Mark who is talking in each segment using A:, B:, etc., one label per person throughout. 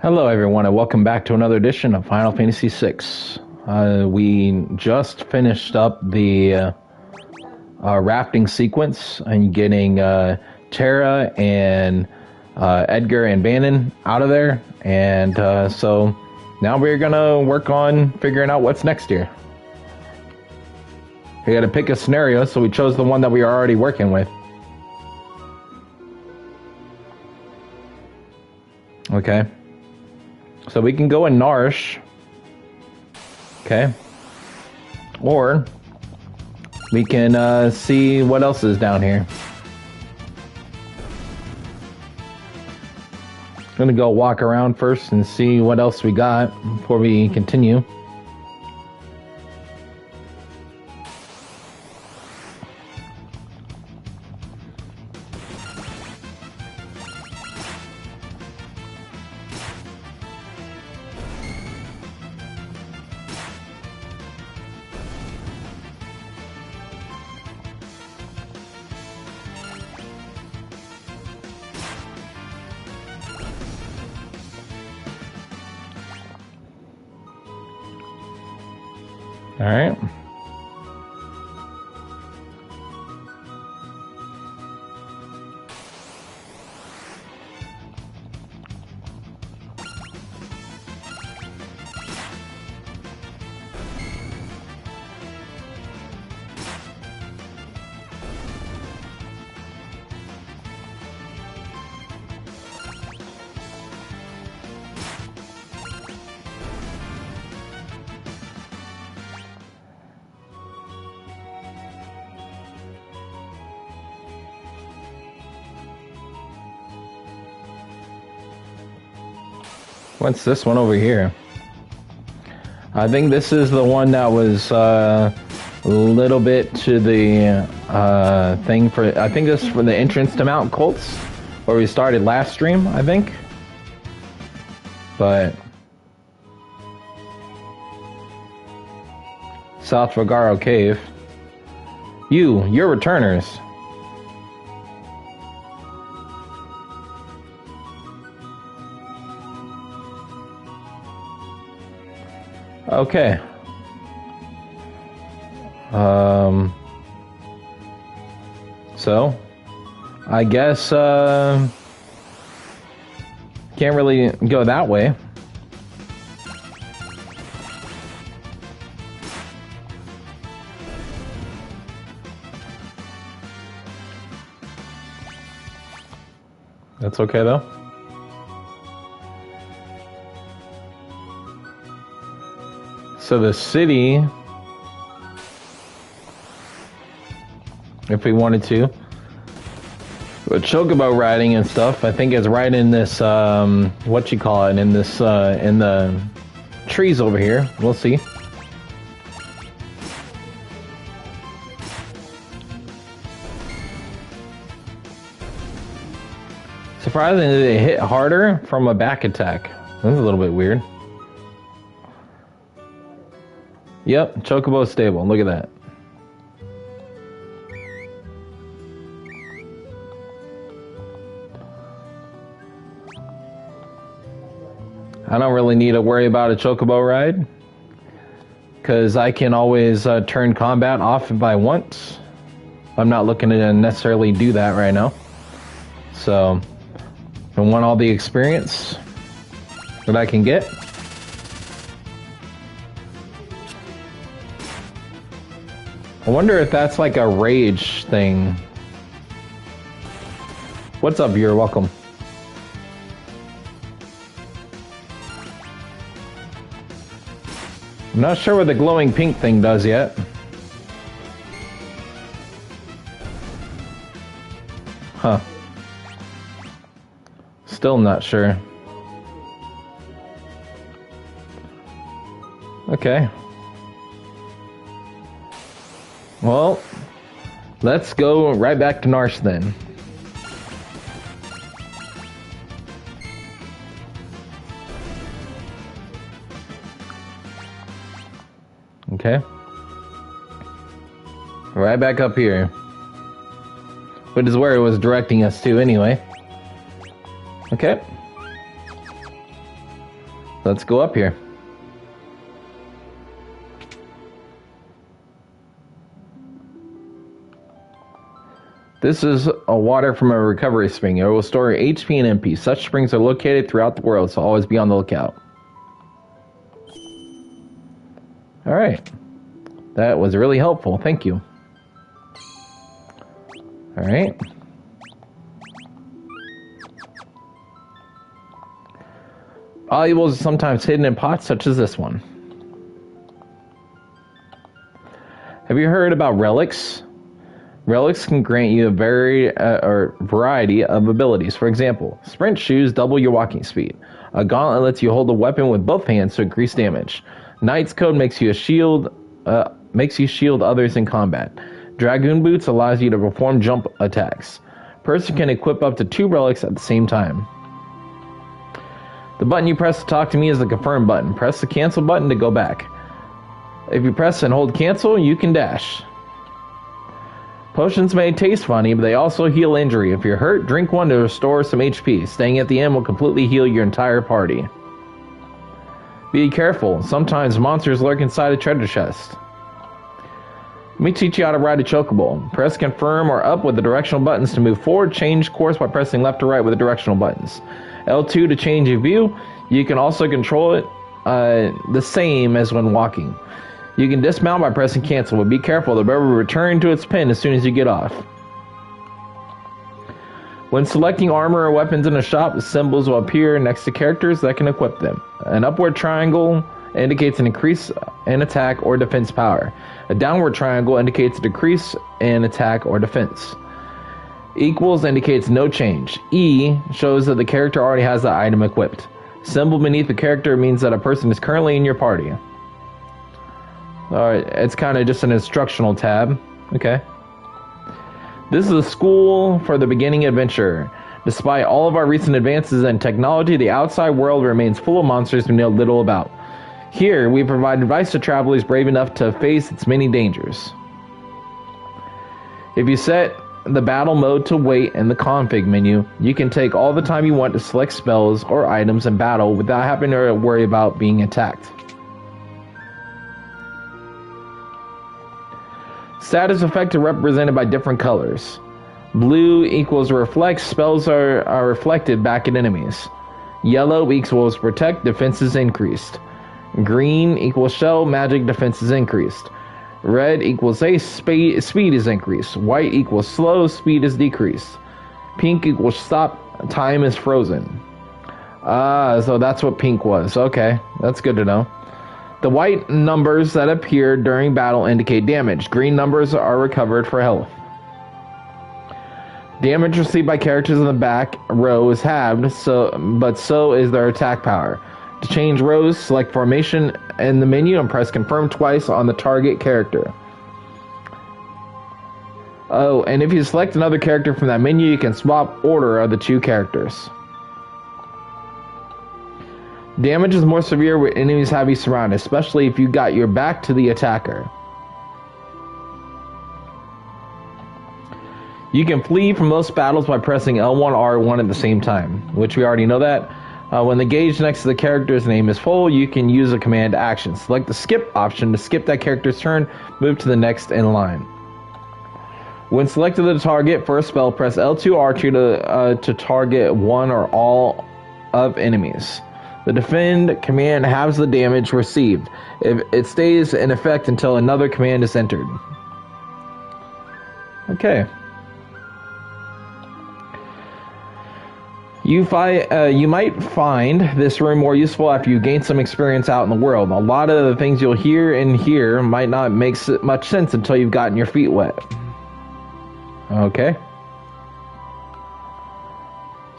A: Hello, everyone, and welcome back to another edition of Final Fantasy VI. We just finished up the rafting sequence and getting Terra and Edgar and Bannon out of there, and so now we're gonna work on figuring out what's next here. We gotta pick a scenario, so we chose the one that we are already working with. Okay. So we can go in Narshe, okay, or we can see what else is down here. I'm gonna go walk around first and see what else we got before we continue. All right. What's this one over here? I think this is the one that was a little bit to the thing for... I think this is for the entrance to Mount Colts, where we started last stream, I think. But... South Figaro Cave. You're returners. Okay. So, I guess, can't really go that way. That's okay, though. So the city, if we wanted to, with chocobo riding and stuff, I think is right in this, what you call it, in this, in the trees over here. We'll see. Surprisingly, they hit harder from a back attack. That's a little bit weird. Yep, Chocobo stable. Look at that. I don't really need to worry about a Chocobo ride, because I can always turn combat off if I want. I'm not looking to necessarily do that right now. So, I want all the experience that I can get. I wonder if that's like a rage thing. What's up, viewer? Welcome. I'm not sure what the glowing pink thing does yet. Huh. Still not sure. Okay. Well, let's go right back to Narshe then. Okay. Right back up here. Which is where it was directing us to anyway. Okay. Let's go up here. This is a water from a recovery spring. It will store HP and MP. Such springs are located throughout the world, so always be on the lookout. Alright. That was really helpful. Thank you. Alright. Valuables are sometimes hidden in pots such as this one. Have you heard about relics? Relics can grant you a variety of abilities. For example, sprint shoes double your walking speed. A gauntlet lets you hold a weapon with both hands to increase damage. Knight's Code makes you shield others in combat. Dragoon Boots allows you to perform jump attacks. Person can equip up to 2 relics at the same time. The button you press to talk to me is the confirm button. Press the cancel button to go back. If you press and hold cancel, you can dash. Potions may taste funny, but they also heal injury. If you're hurt, drink one to restore some HP. Staying at the end will completely heal your entire party. Be careful. Sometimes monsters lurk inside a treasure chest. Let me teach you how to ride a chocobo. Press confirm or up with the directional buttons to move forward. Change course by pressing left or right with the directional buttons. L2 to change your view. You can also control it the same as when walking. You can dismount by pressing cancel, but be careful. The bird will return to its pin as soon as you get off. When selecting armor or weapons in a shop, symbols will appear next to characters that can equip them. An upward triangle indicates an increase in attack or defense power. A downward triangle indicates a decrease in attack or defense. Equals indicates no change. E shows that the character already has the item equipped. Symbol beneath the character means that a person is currently in your party. Alright, it's kind of just an instructional tab. Okay. This is a school for the beginning adventure. Despite all of our recent advances in technology, the outside world remains full of monsters we know little about. Here, we provide advice to travelers brave enough to face its many dangers. If you set the battle mode to wait in the config menu, you can take all the time you want to select spells or items in battle without having to worry about being attacked. Status effects are represented by different colors. Blue equals reflect, spells are reflected back at enemies. Yellow equals protect, defenses increased. Green equals shell, magic, defenses increased. Red equals haste, speed is increased. White equals slow, speed is decreased. Pink equals stop, time is frozen. So that's what pink was. Okay, that's good to know. The white numbers that appear during battle indicate damage. Green numbers are recovered for health. Damage received by characters in the back row is halved, but so is their attack power. To change rows, select formation in the menu and press confirm twice on the target character. Oh, and if you select another character from that menu, you can swap order of the 2 characters. Damage is more severe when enemies have you surrounded, especially if you got your back to the attacker. You can flee from most battles by pressing L1 R1 at the same time, which we already know that. When the gauge next to the character's name is full, you can use a command action. Select the skip option to skip that character's turn, move to the next in line. When selected the target for a spell, press L2 R2 to target one or all of enemies. The defend command halves the damage received. It stays in effect until another command is entered. Okay. You might find this room more useful after you gain some experience out in the world. A lot of the things you'll hear in here might not make much sense until you've gotten your feet wet. Okay.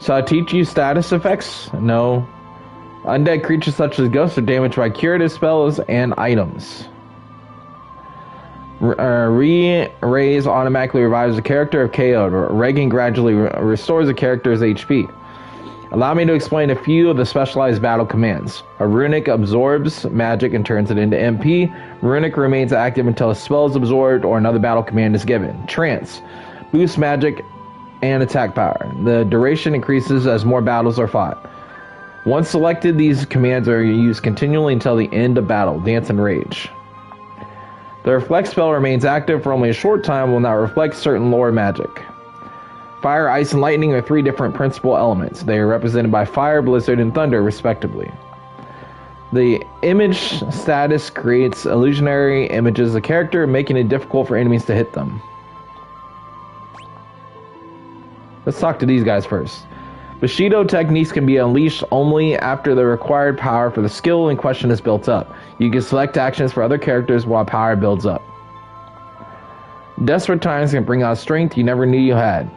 A: So I teach you status effects? No. Undead creatures such as ghosts are damaged by curative spells and items. Re-raise automatically revives a character if KO'd. Regain gradually restores a character's HP. Allow me to explain a few of the specialized battle commands. A runic absorbs magic and turns it into MP. Runic remains active until a spell is absorbed or another battle command is given. Trance boosts magic and attack power. The duration increases as more battles are fought. Once selected, these commands are used continually until the end of battle. Dance and Rage. The Reflect spell remains active for only a short time, will not reflect certain lore magic. Fire, Ice, and Lightning are 3 different principal elements. They are represented by Fire, Blizzard, and Thunder, respectively. The image status creates illusionary images of the character, making it difficult for enemies to hit them. Let's talk to these guys first. Bushido techniques can be unleashed only after the required power for the skill in question is built up. You can select actions for other characters while power builds up. Desperate times can bring out strength you never knew you had.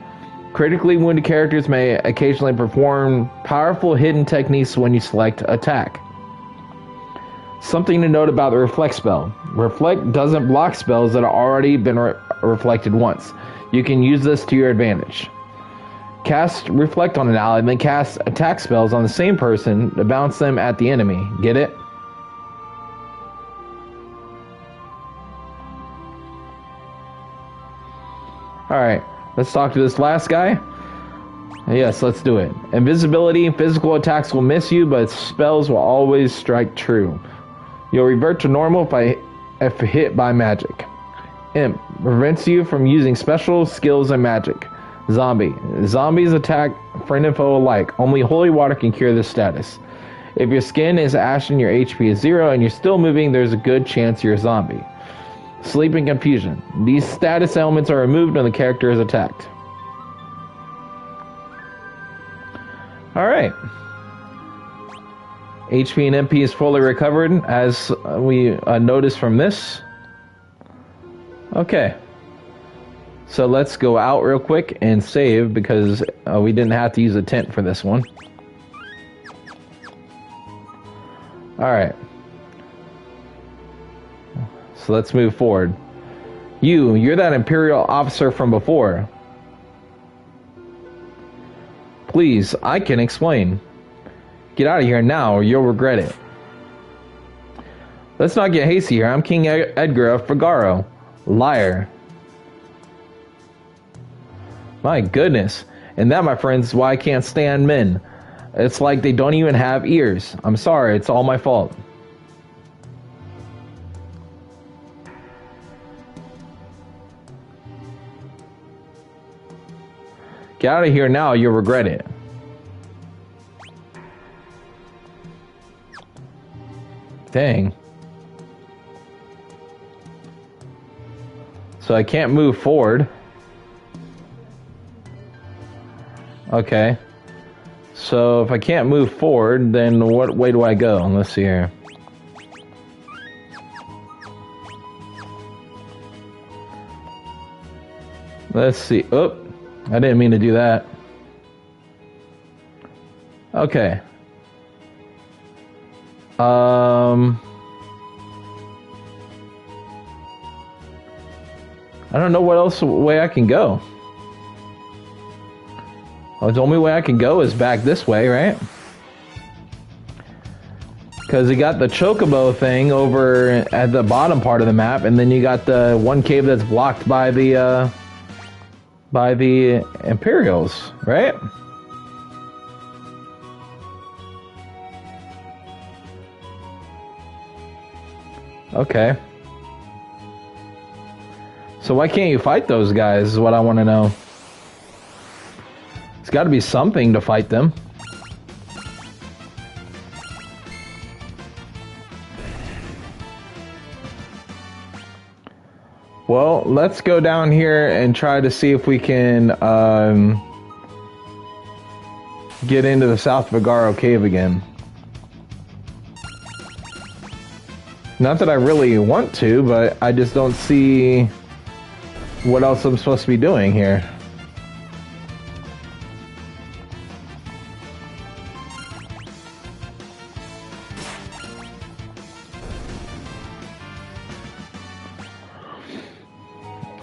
A: Critically wounded characters may occasionally perform powerful hidden techniques when you select attack. Something to note about the Reflect spell. Reflect doesn't block spells that have already been reflected once. You can use this to your advantage. Cast Reflect on an ally, then cast attack spells on the same person to bounce them at the enemy. Get it? Alright, let's talk to this last guy. Yes, let's do it. Invisibility, physical attacks will miss you, but spells will always strike true. You'll revert to normal if hit by magic. Imp prevents you from using special skills and magic. Zombie. Zombies attack friend and foe alike. Only holy water can cure this status. If your skin is ashen, your HP is 0, and you're still moving, there's a good chance you're a zombie. Sleep and confusion. These status elements are removed when the character is attacked. Alright. HP and MP is fully recovered, as we noticed from this. Okay. So let's go out real quick and save, because we didn't have to use a tent for this one. Alright. So let's move forward. You're that Imperial officer from before. Please, I can explain. Get out of here now or you'll regret it. Let's not get hasty here. I'm King Edgar of Figaro. Liar. My goodness. And that, my friends, is why I can't stand men. It's like they don't even have ears. I'm sorry, it's all my fault. Get out of here now, you'll regret it. Dang. So I can't move forward. Okay. So if I can't move forward, then what way do I go? Let's see here. Let's see. Oh, I didn't mean to do that. Okay. I don't know what else way I can go. Well, the only way I can go is back this way, right? Because you got the Chocobo thing over at the bottom part of the map, and then you got the one cave that's blocked by the Imperials, right? Okay. So why can't you fight those guys is what I want to know. It's got to be something to fight them. Well, let's go down here and try to see if we can get into the South Figaro cave again. Not that I really want to, but I just don't see what else I'm supposed to be doing here.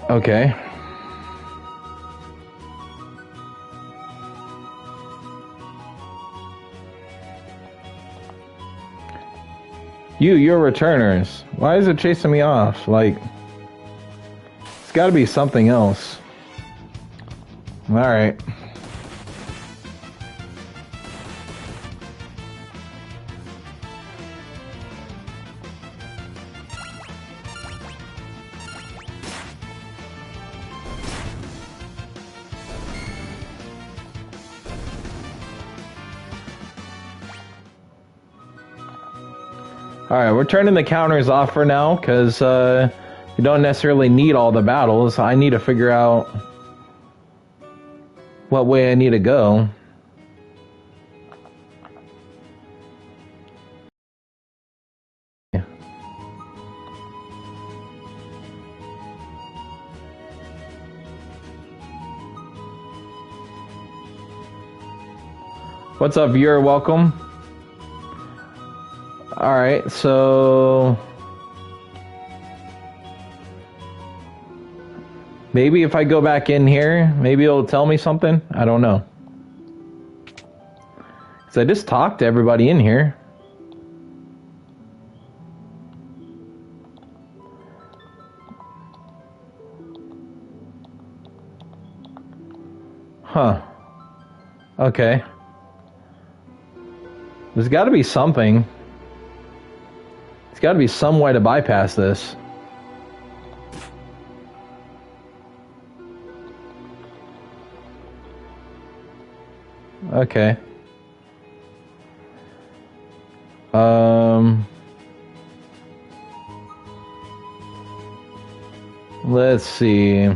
A: Okay. You're returners. Why is it chasing me off? Like, it's got to be something else. All right. Alright, we're turning the counters off for now, because you don't necessarily need all the battles. I need to figure out what way I need to go. What's up, viewer? Welcome. Alright, so maybe if I go back in here, maybe it'll tell me something. I don't know. So I just talked to everybody in here. Huh. Okay. There's got to be something. There's got to be some way to bypass this. Okay. Let's see.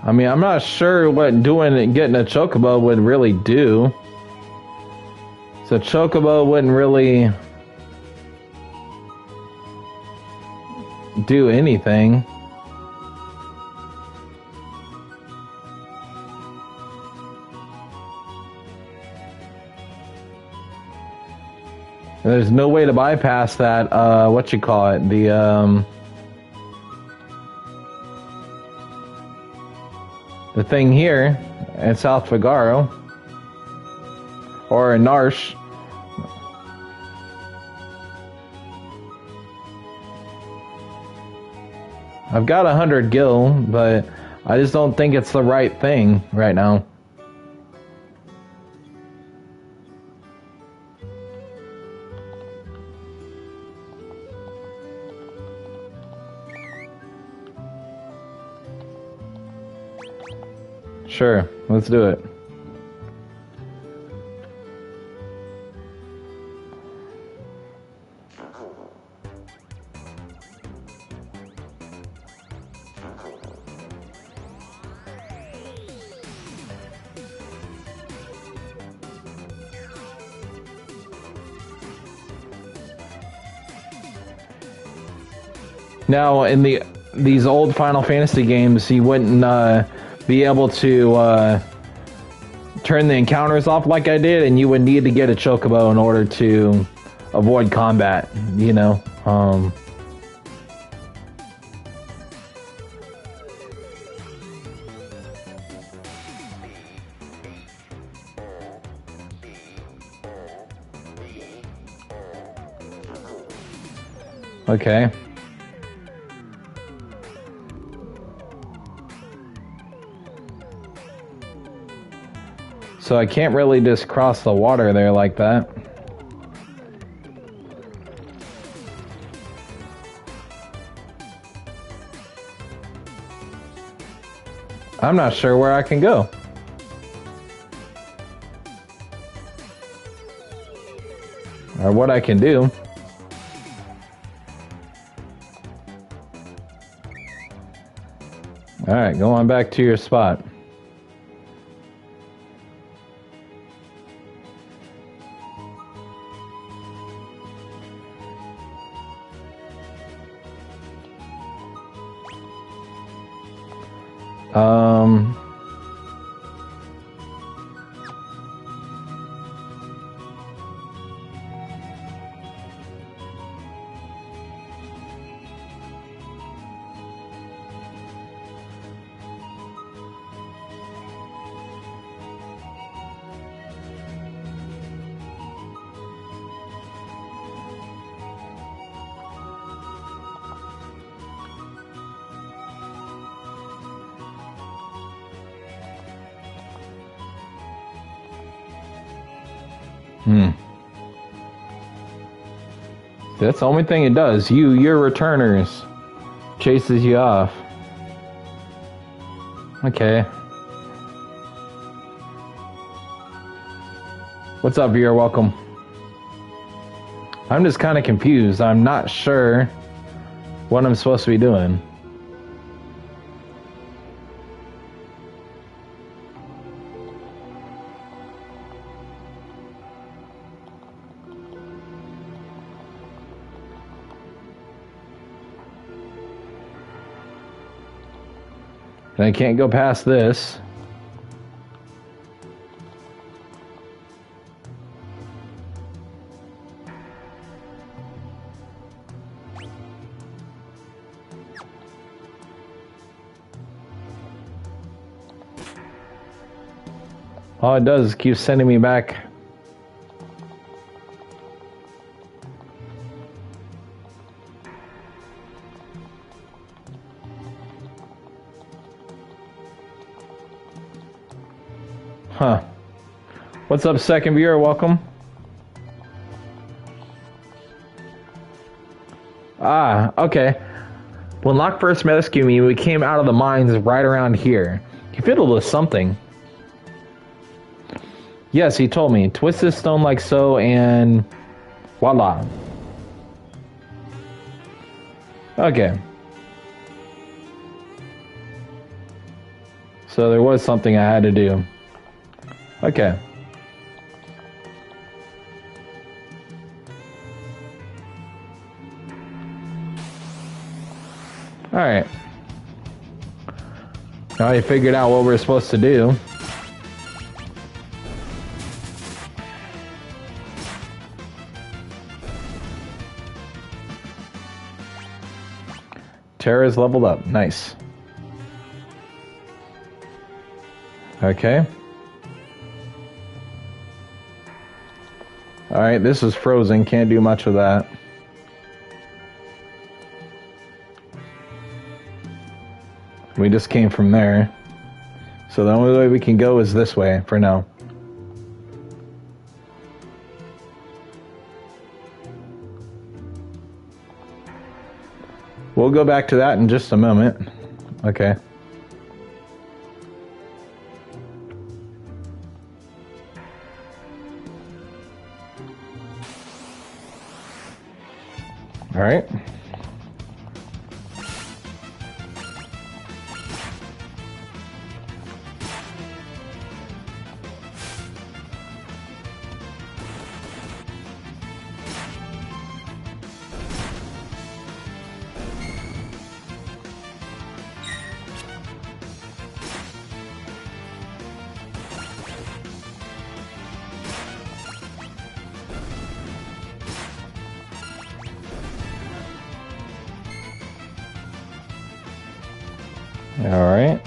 A: I mean, I'm not sure what getting a chocobo would really do. So chocobo wouldn't really do anything. There's no way to bypass that, what you call it, the thing here in South Figaro, or in Narshe. I've got 100 gil, but I just don't think it's the right thing right now. Sure, let's do it. Now, in these old Final Fantasy games, you wouldn't be able to turn the encounters off like I did, and you would need to get a chocobo in order to avoid combat, you know. Okay. So I can't really just cross the water there like that. I'm not sure where I can go. Or what I can do. Alright, go on back to your spot. That's the only thing it does. Your returners chases you off. Okay. What's up, viewer? Welcome. I'm just kind of confused. I'm not sure what I'm supposed to be doing. And I can't go past this. All it does is keep sending me back. Huh. What's up, second viewer? Welcome. Ah, okay. When Locke first rescued me, we came out of the mines right around here. He fiddled with something. Yes, he told me. Twist this stone like so, and voila. Okay. So there was something I had to do. Okay. Alright. Now I figured out what we're supposed to do. Terra's leveled up. Nice. Okay. Alright, this is frozen. Can't do much with that. We just came from there. So the only way we can go is this way for now. We'll go back to that in just a moment. Okay. All right. All right.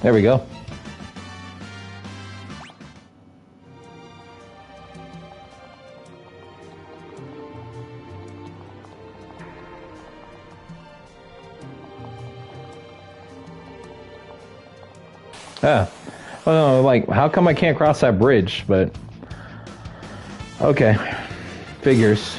A: There we go. Ah. Oh, like, how come I can't cross that bridge? But okay. Figures.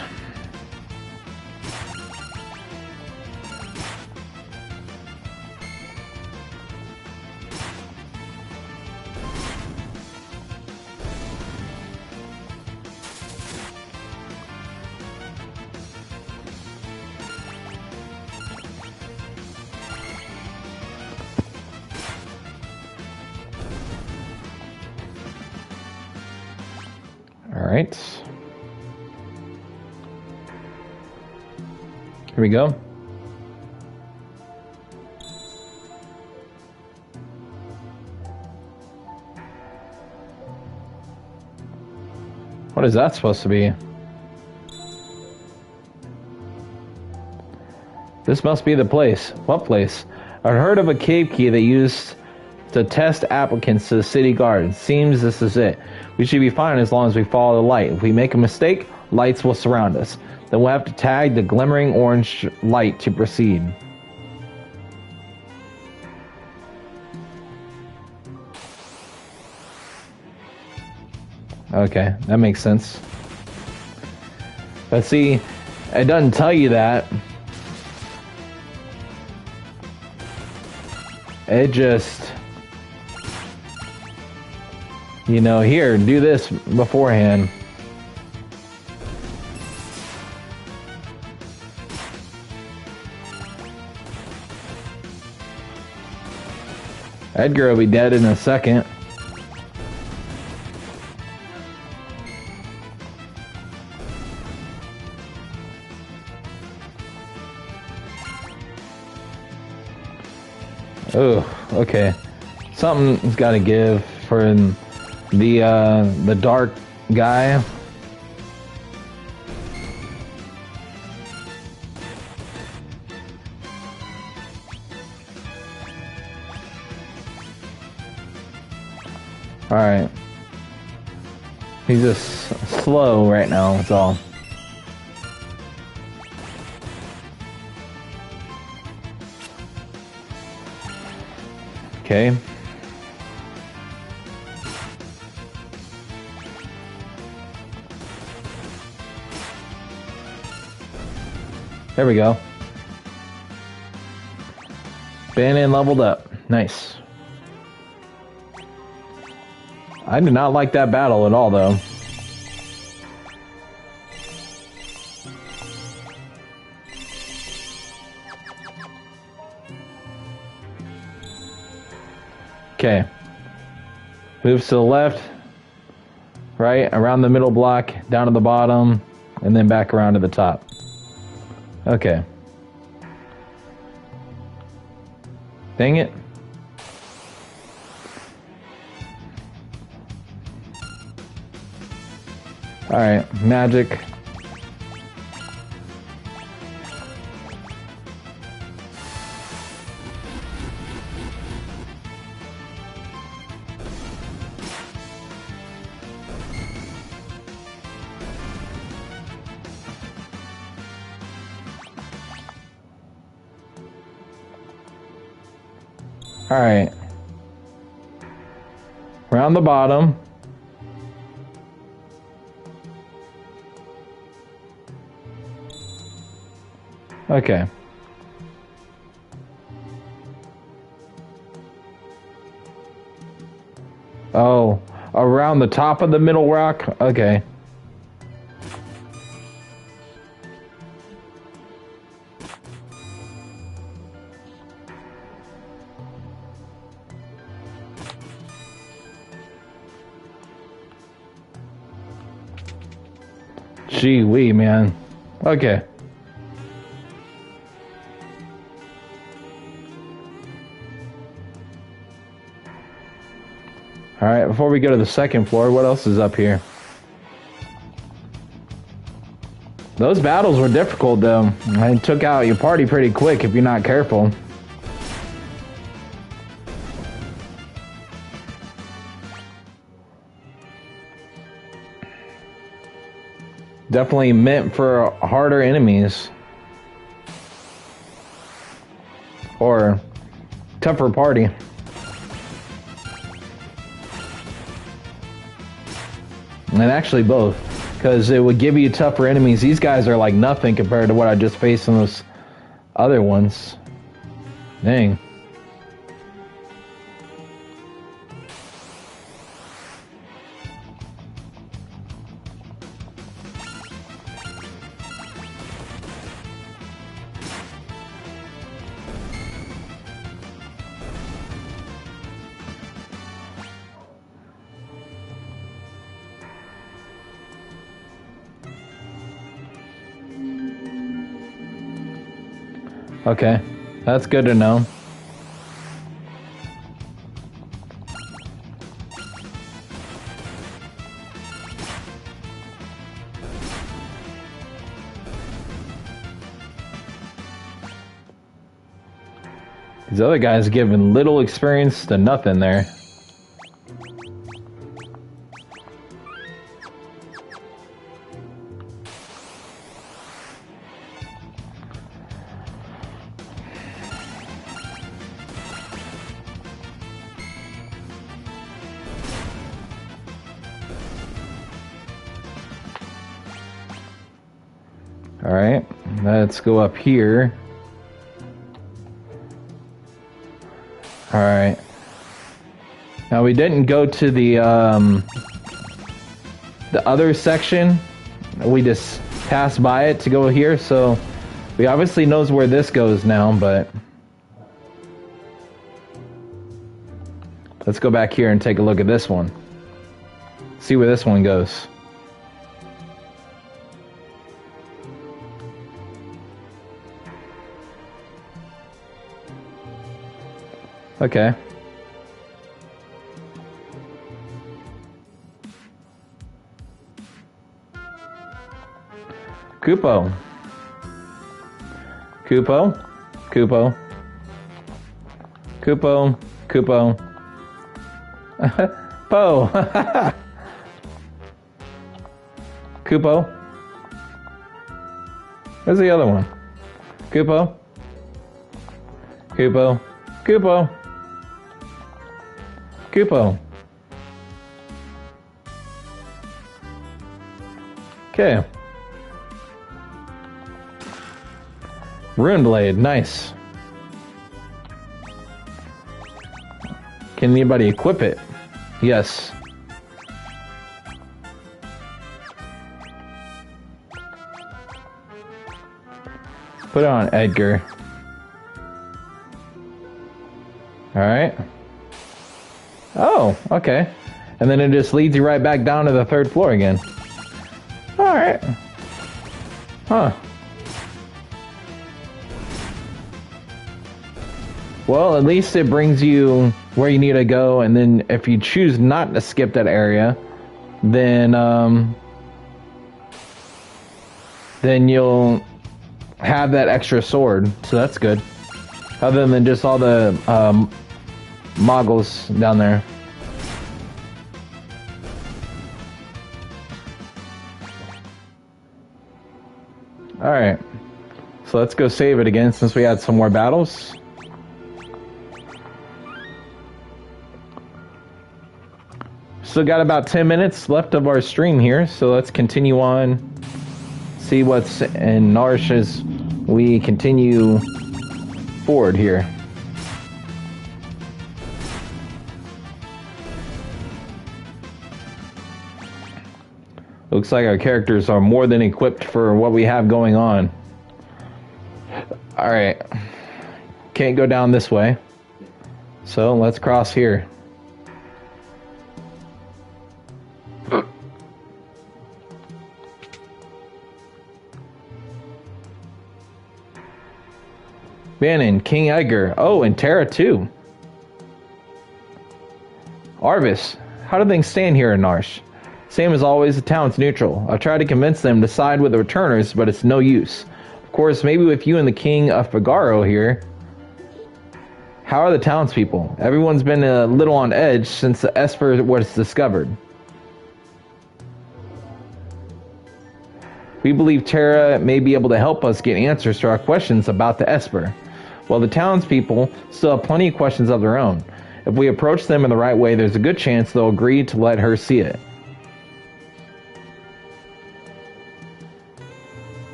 A: All right. Here we go. What is that supposed to be? This must be the place. What place? I heard of a cave key they used to test applicants to the city guard. Seems this is it. We should be fine as long as we follow the light. If we make a mistake, lights will surround us. Then we'll have to tag the glimmering orange light to proceed. Okay, that makes sense. But see, it doesn't tell you that. It just, you know, here, do this beforehand. Edgar will be dead in a second. Oh, okay. Something's got to give for the dark guy. All right. He's just slow right now. That's all. Okay. There we go. Bannon leveled up. Nice. I did not like that battle at all, though. Okay. Moves to the left, right, around the middle block, down to the bottom, and then back around to the top. Okay. Dang it. Alright, magic. Alright. Around the bottom. Okay. Oh, around the top of the middle rock? Okay. Gee wee, man. Okay. Alright, before we go to the second floor, what else is up here? Those battles were difficult, though. It took out your party pretty quick if you're not careful. Definitely meant for harder enemies. Or tougher party. And actually both. Because it would give you tougher enemies. These guys are like nothing compared to what I just faced in those other ones. Dang. Okay, that's good to know. These other guys giving little experience to nothing there. Alright, let's go up here. Alright. Now we didn't go to the other section. We just passed by it to go here, so we obviously knows where this goes now, but let's go back here and take a look at this one. See where this one goes. Okay. Kupo. Kupo. Kupo. Kupo. Kupo. Po. Kupo. Where's the other one? Kupo. Kupo. Kupo. Kupo. Okay. Rune Blade, nice. Can anybody equip it? Yes. Put it on Edgar. Alright. Oh, okay. And then it just leads you right back down to the 3rd floor again. Alright. Huh. Well, at least it brings you where you need to go, and then if you choose not to skip that area, then you'll have that extra sword, so that's good. Other than just all the moggles down there. Alright, so let's go save it again since we had some more battles. Still got about 10 minutes left of our stream here, so let's continue on. See what's in Narshe as we continue forward here. Looks like our characters are more than equipped for what we have going on. Alright. Can't go down this way. So let's cross here. Bannon, King Edgar. Oh, and Terra too. Arvis, how do things stand here in Narshe? Same as always, the town's neutral. I've tried to convince them to side with the returners, but it's no use. Of course, maybe with you and the King of Figaro here. How are the townspeople? Everyone's been a little on edge since the Esper was discovered. We believe Terra may be able to help us get answers to our questions about the Esper. While the townspeople still have plenty of questions of their own. If we approach them in the right way, there's a good chance they'll agree to let her see it.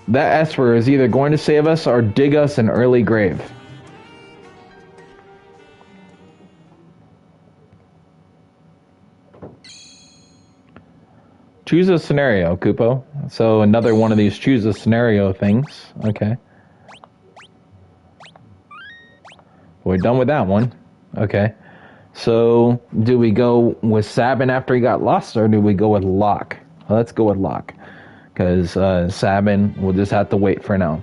A: That Esper is either going to save us or dig us an early grave. Choose a scenario, Kupo. So another one of these choose a scenario things. Okay. We're done with that one. Okay. So do we go with Sabin after he got lost, or do we go with Locke? Well, let's go with Locke. Because Sabin will just have to wait for now.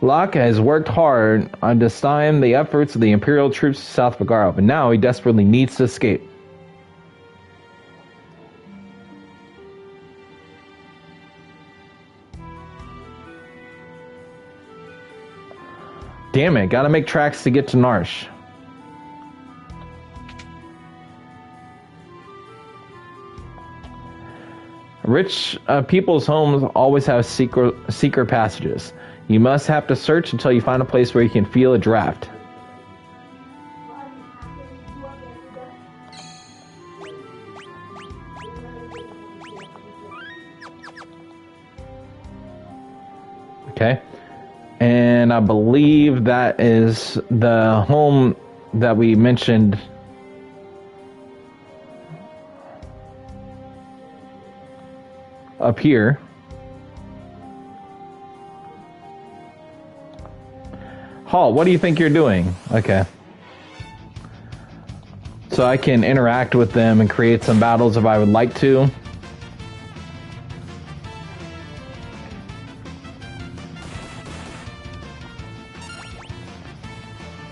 A: Locke has worked hard on to stem the efforts of the Imperial troops to South Figaro, but now he desperately needs to escape. Damn it, gotta make tracks to get to Narshe. Rich people's homes always have secret passages. You must have to search until you find a place where you can feel a draft. I believe that is the home that we mentioned. Up here. Hall, what do you think you're doing? Okay. So I can interact with them and create some battles if I would like to.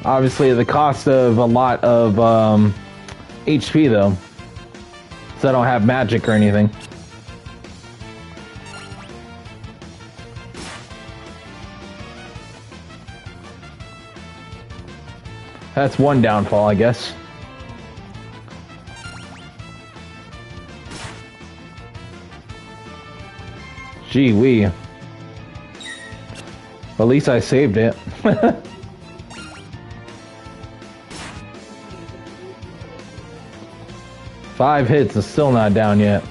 A: Obviously, at the cost of a lot of HP, though. So I don't have magic or anything. That's one downfall, I guess. Gee wee. At least I saved it. 5 hits is still not down yet.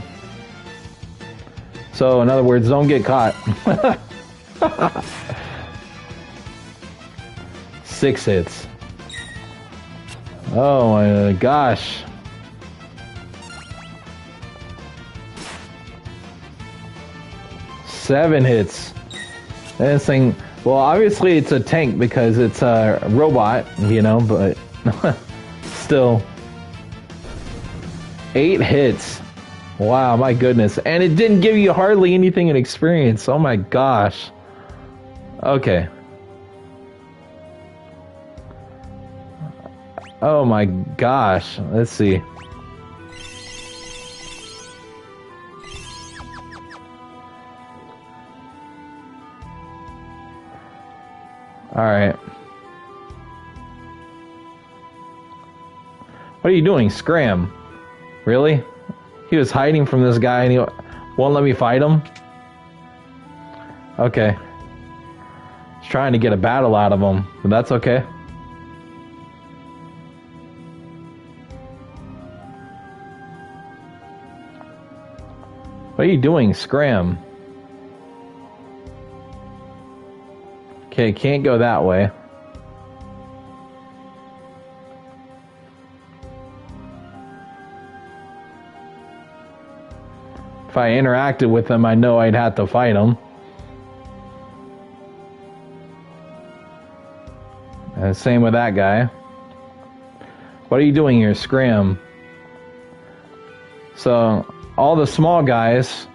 A: So, in other words, don't get caught. 6 hits. Oh my gosh. Seven hits. And this thing, well, obviously it's a tank because it's a robot, you know, but still. 8 hits. Wow, my goodness. And it didn't give you hardly anything in experience. Oh my gosh. Okay. Oh my gosh. Let's see. Alright. What are you doing? Scram. Really? He was hiding from this guy and he won't let me fight him? Okay. He's trying to get a battle out of him, but that's okay. What are you doing? Scram. Okay, can't go that way. If I interacted with him, I know I'd have to fight him. And same with that guy. What are you doing here? Scram. So, all the small guys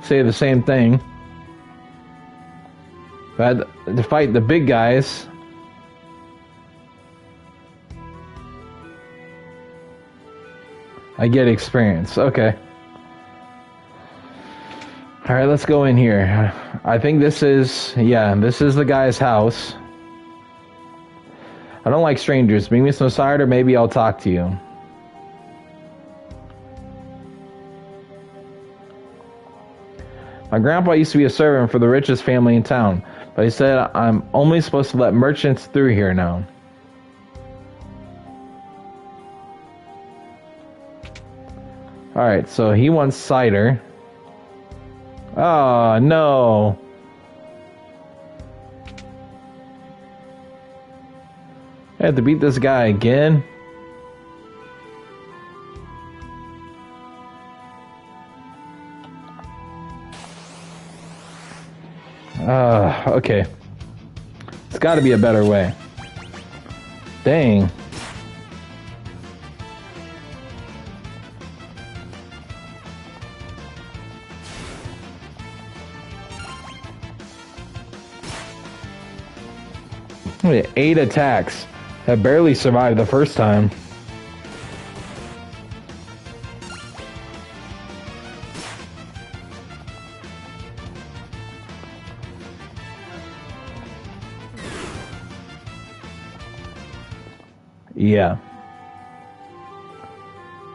A: say the same thing. But to fight the big guys, I get experience. Okay. Alright, let's go in here. I think this is, yeah, this is the guy's house. I don't like strangers. Bring me some cider, maybe I'll talk to you. My grandpa used to be a servant for the richest family in town, but he said I'm only supposed to let merchants through here now. Alright, so he wants cider. Oh, no. I have to beat this guy again. Okay. It's got to be a better way. Dang. Wait, 8 attacks. I barely survived the first time. Yeah.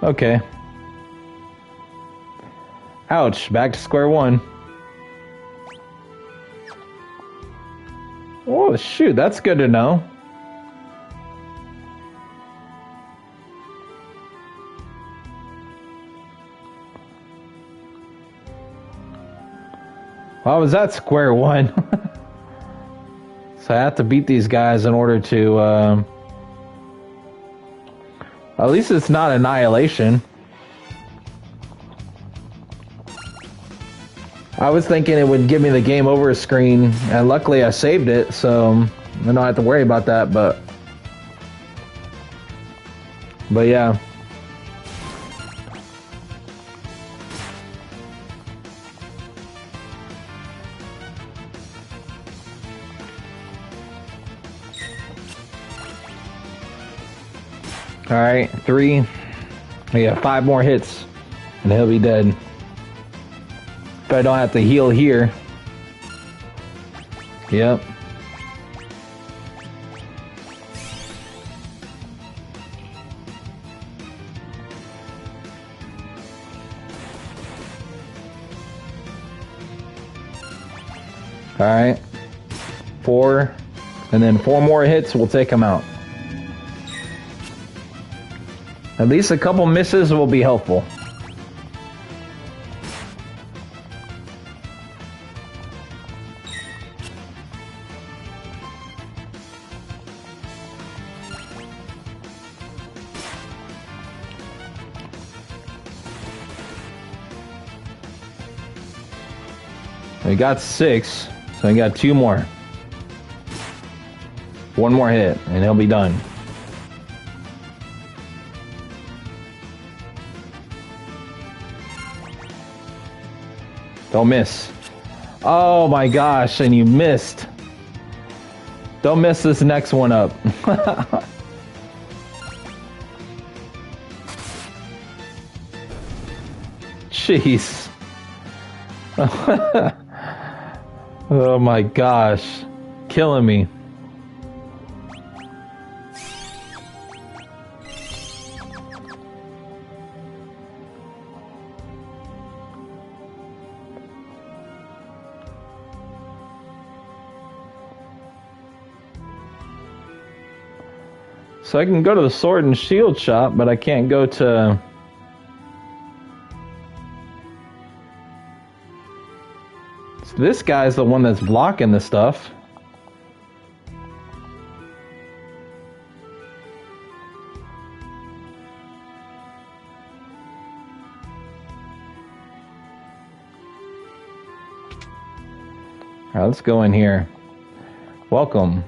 A: Okay. Ouch, back to square one. Oh, shoot, that's good to know. Why was that square one? So I have to beat these guys in order to, at least it's not annihilation. I was thinking it would give me the game over screen, and luckily I saved it, so I don't have to worry about that, but yeah. Alright, 3. We got 5 more hits, and he'll be dead. If I don't have to heal here. Yep. Alright. 4. And then 4 more hits will take him out. At least a couple misses will be helpful. We got 6, so we got 2 more. 1 more hit, and he'll be done. Don't miss. Oh my gosh, and you missed. Don't mess this next one up. Jeez. Oh my gosh. Killing me. So I can go to the Sword and Shield shop, but I can't go to... So this guy's the one that's blocking the stuff. Alright, let's go in here. Welcome.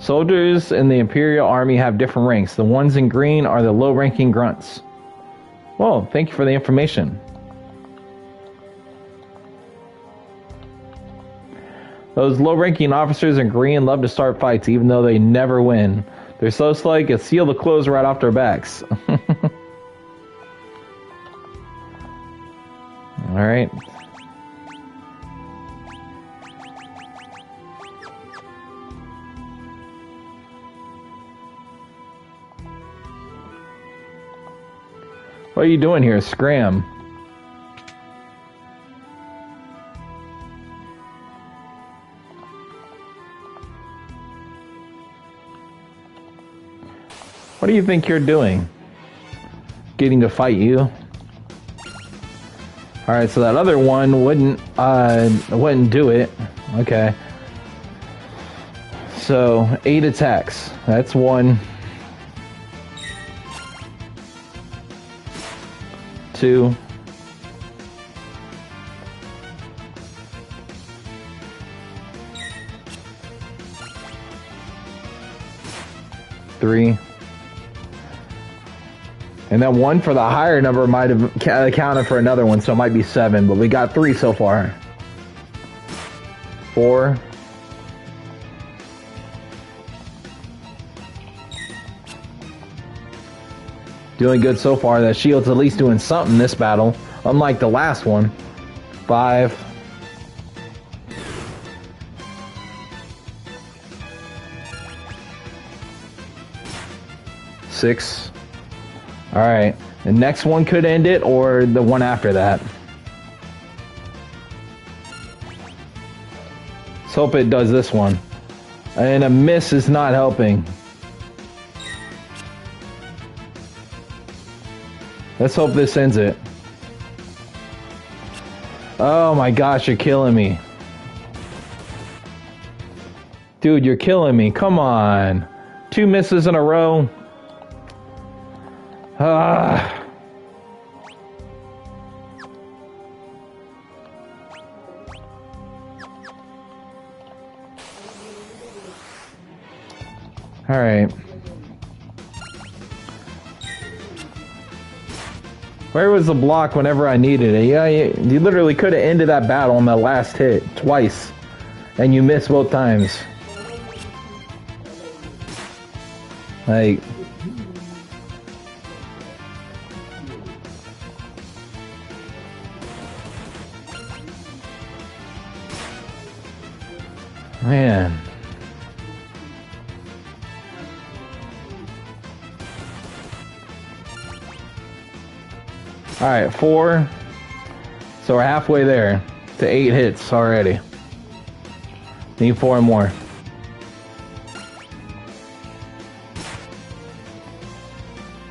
A: Soldiers in the Imperial Army have different ranks. The ones in green are the low-ranking grunts. Well, thank you for the information. Those low-ranking officers in green love to start fights even though they never win. They're so slick, it seal the clothes right off their backs. Alright. What are you doing here, Scram? What do you think you're doing? Getting to fight you? Alright, so that other one wouldn't do it. Okay. So, 8 attacks. That's 1. 2. 3. And then 1 for the higher number might have accounted for another one, so it might be 7, but we got 3 so far. 4. 'Doing good so far. That shield's at least doing something this battle, unlike the last one. 5. 6. Alright, the next one could end it, or the one after that. Let's hope it does this one. And a miss is not helping. Let's hope this ends it. Oh my gosh, you're killing me. Dude, you're killing me. Come on. 2 misses in a row. Ah. All right. Where was the block whenever I needed it? Yeah, you literally could have ended that battle on the last hit twice, and you missed both times. Like, man. All right, 4. So we're halfway there to 8 hits already. Need 4 more.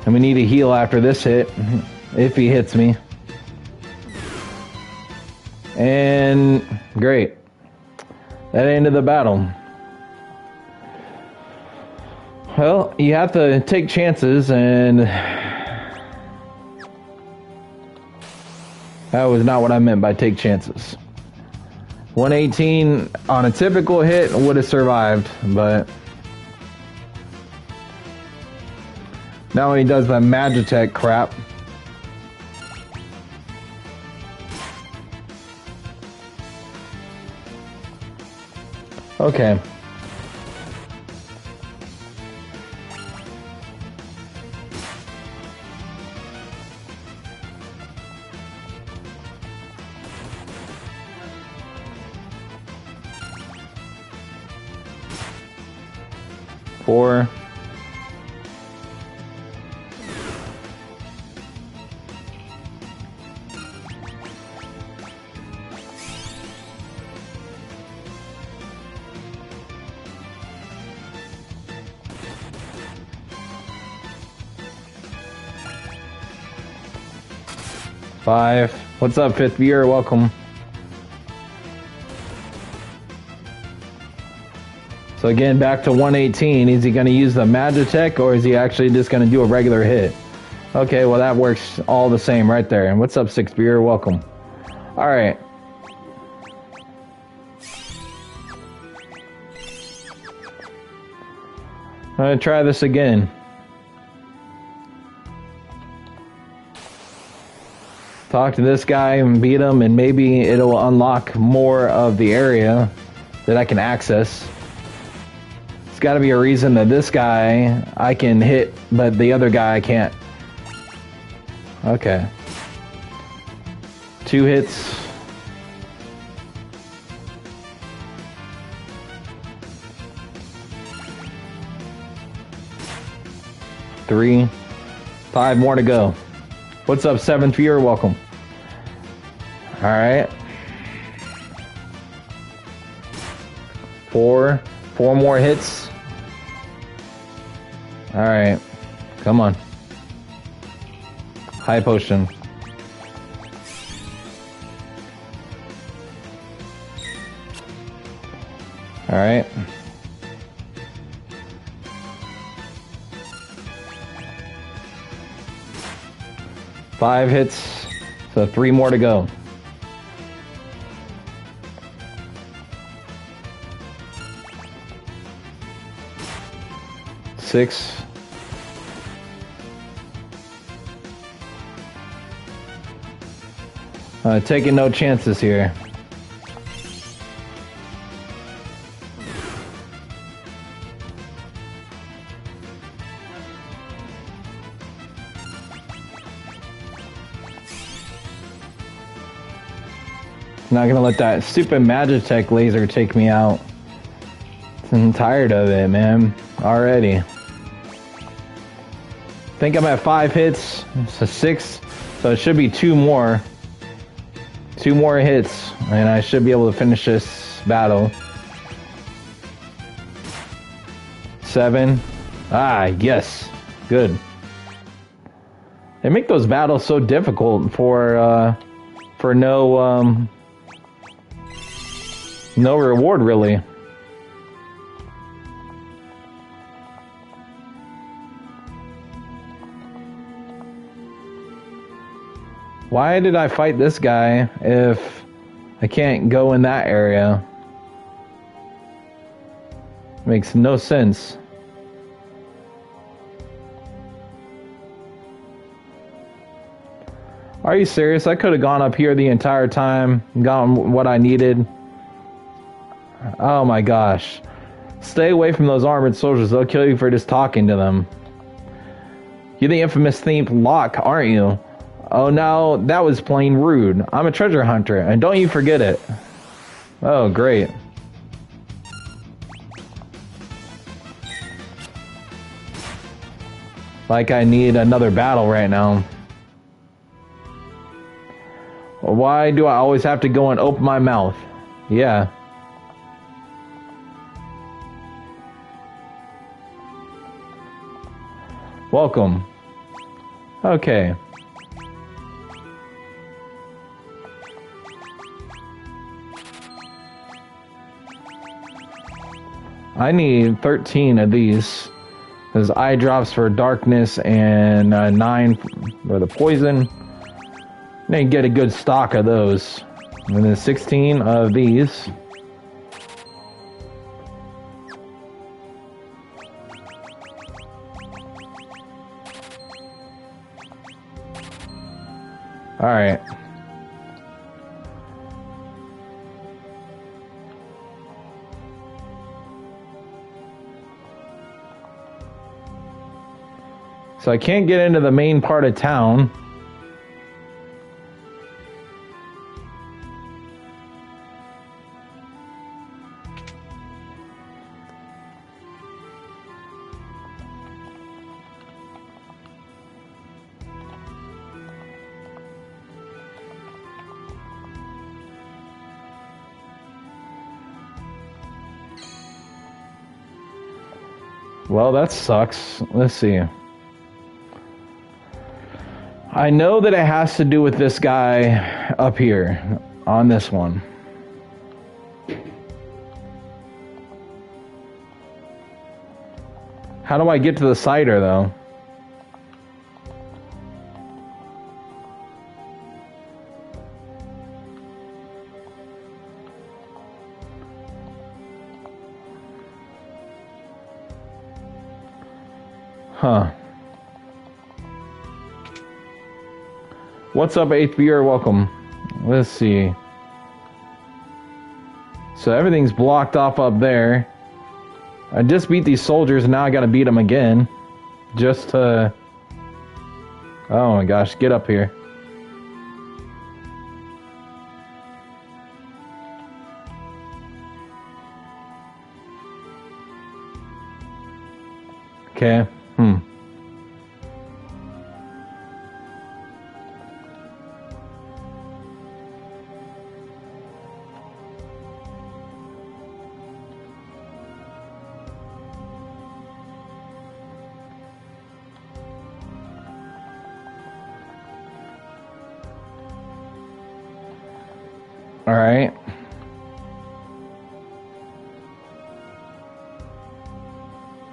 A: And we need to heal after this hit, if he hits me. And great. That ended the battle. Well, you have to take chances, and that was not what I meant by take chances. 118 on a typical hit would have survived, but now he does the Magitech crap. Okay. Four. Five. What's up, fifth viewer? Welcome. So again, back to 118. Is he going to use the Magitech, or is he actually just going to do a regular hit? Okay, well that works all the same right there. And what's up, sixth viewer? Welcome. All right. I'm going to try this again. Talk to this guy and beat him, and maybe it'll unlock more of the area that I can access. It's got to be a reason that this guy I can hit, but the other guy I can't. Okay. 2 hits. Three. 5 more to go. What's up, seventh viewer? Welcome. All right. 4 more hits. All right. Come on. High potion. All right. Five hits, so 3 more to go. 6. Taking no chances here. Not gonna let that stupid Magitech laser take me out. I'm tired of it, man. Already. I think I'm at 5 hits. It's a 6, so it should be 2 more. 2 more hits, and I should be able to finish this battle. 7. Ah, yes. Good. They make those battles so difficult for no no reward really. Why did I fight this guy if I can't go in that area? Makes no sense. Are you serious? I could have gone up here the entire time, gotten what I needed. Oh my gosh. Stay away from those armored soldiers. They'll kill you for just talking to them. You're the infamous thief Locke, aren't you? Oh no, that was plain rude. I'm a treasure hunter, and don't you forget it. Oh, great. Like I need another battle right now. Why do I always have to go and open my mouth? Yeah. Welcome. Okay. I need 13 of these. There's eye drops for darkness and 9 for the poison. Then get a good stock of those. And then 16 of these. Alright. So I can't get into the main part of town. Well, that sucks. Let's see. I know that it has to do with this guy up here on this one. How do I get to the cider though? Huh. What's up, 8th viewer? Welcome. Let's see. So everything's blocked off up there. I just beat these soldiers, and now I gotta beat them again. Just to... Oh my gosh, get up here. Okay. All right.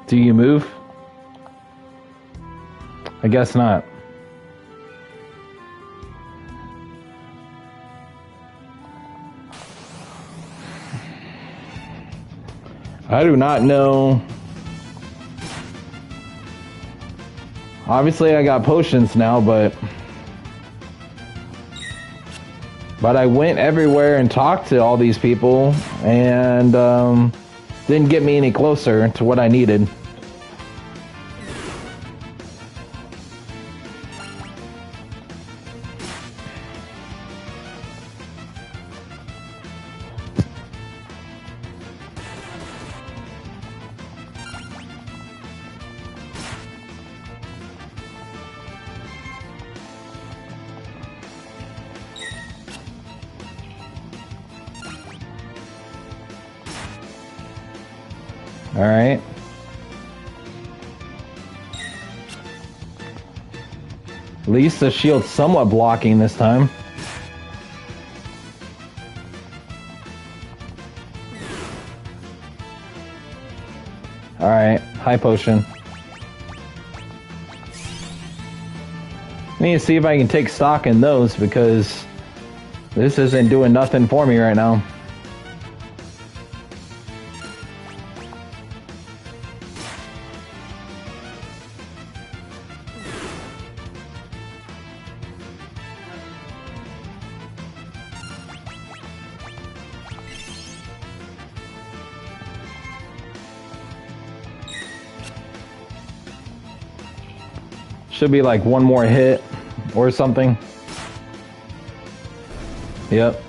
A: Do you move? I guess not. I do not know. Obviously, I got potions now, but I went everywhere and talked to all these people, and didn't get me any closer to what I needed. All right. At least the shield's somewhat blocking this time. Alright, high potion. I need to see if I can take stock in those because this isn't doing nothing for me right now. Should be like one more hit or something. Yep.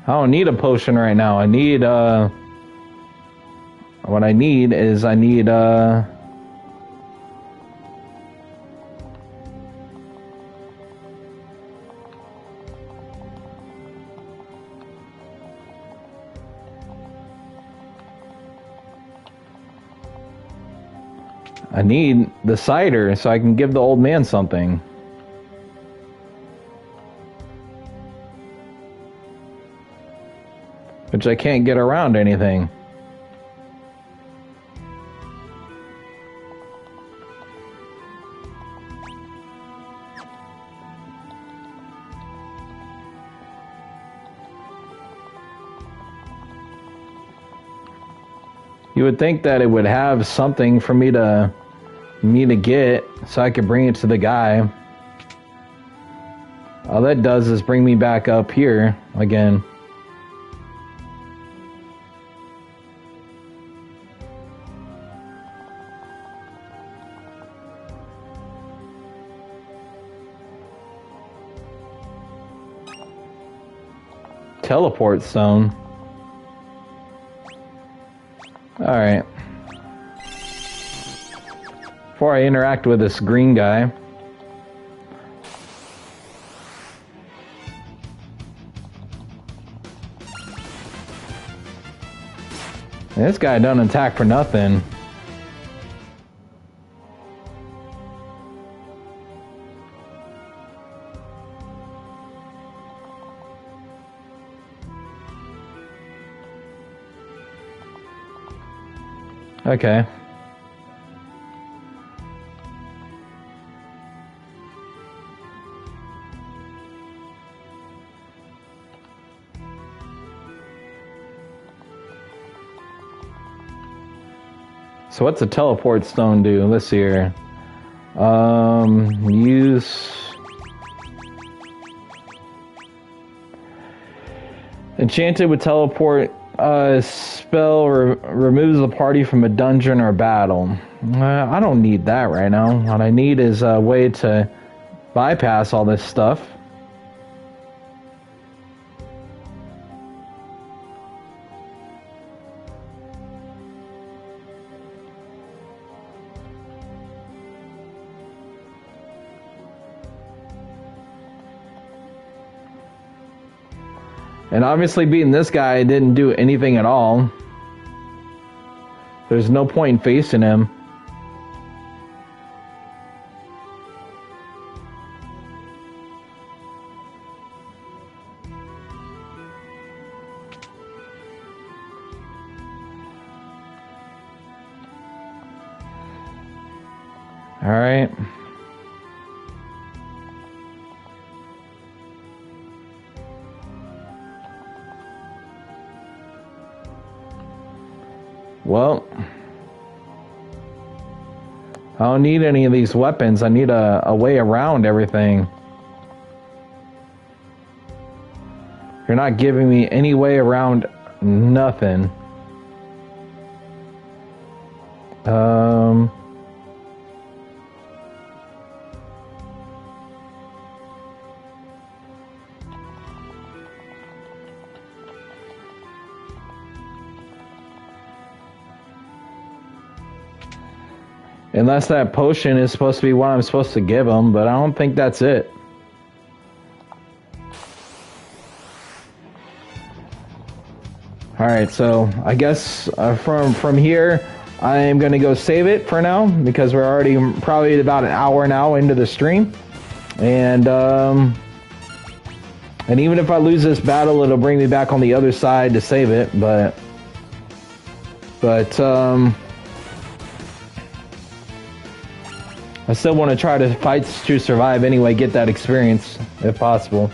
A: I don't need a potion right now. I need what I need is I need the cider so I can give the old man something. Which I can't get around anything. You would think that it would have something for me to get so I could bring it to the guy. All that does is bring me back up here again. Teleport stone. Alright. Before I interact with this green guy. This guy doesn't attack for nothing. Okay. So what's a teleport stone do? Let's see here. Use enchanted with teleport. Spell removes the party from a dungeon or battle. I don't need that right now. What I need is a way to bypass all this stuff. And obviously beating this guy didn't do anything at all. There's no point in facing him. All right. Well, I don't need any of these weapons. I need a way around everything. You're not giving me any way around nothing. Unless that potion is supposed to be what I'm supposed to give him, but I don't think that's it. Alright, so I guess from here, I am going to go save it for now, because we're already probably about an hour now into the stream. And even if I lose this battle, it'll bring me back on the other side to save it, but I still want to try to fight to survive anyway, get that experience, if possible.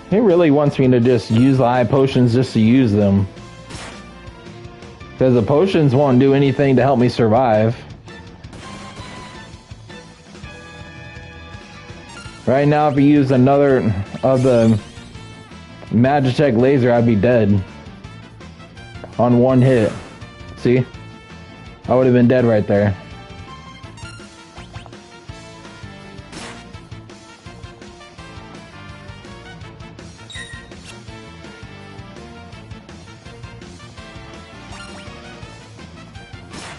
A: He really wants me to just use the high potions just to use them. Because the potions won't do anything to help me survive. Right now, if you use another of the Magitech laser, I'd be dead. On one hit. See? I would have been dead right there.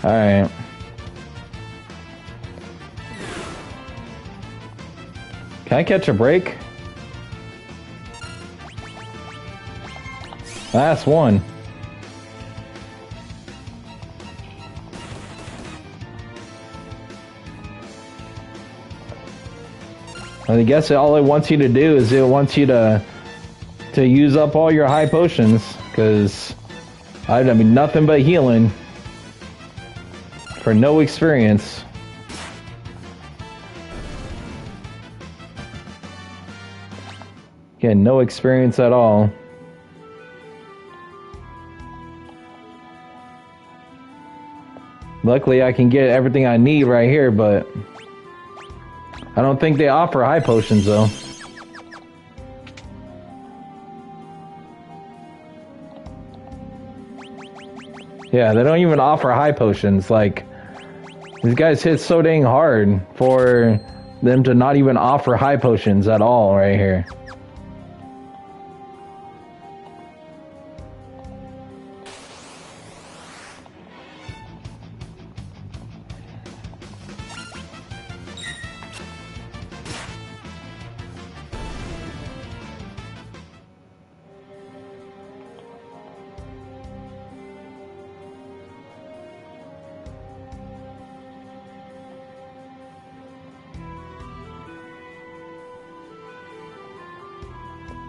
A: Alright. Can I catch a break? Last one. I guess all it wants you to do is it wants you to use up all your high potions, because I mean nothing but healing for no experience. Again, no experience at all. Luckily, I can get everything I need right here, but I don't think they offer high potions, though. Yeah, they don't even offer high potions. Like, these guys hit so dang hard for them to not even offer high potions at all right here.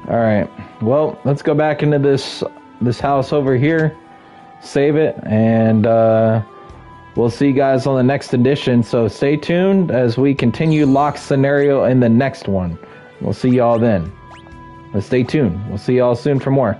A: Alright, well, let's go back into this house over here, save it, and we'll see you guys on the next edition. So stay tuned as we continue Locke's scenario in the next one. We'll see y'all then. But stay tuned. We'll see y'all soon for more.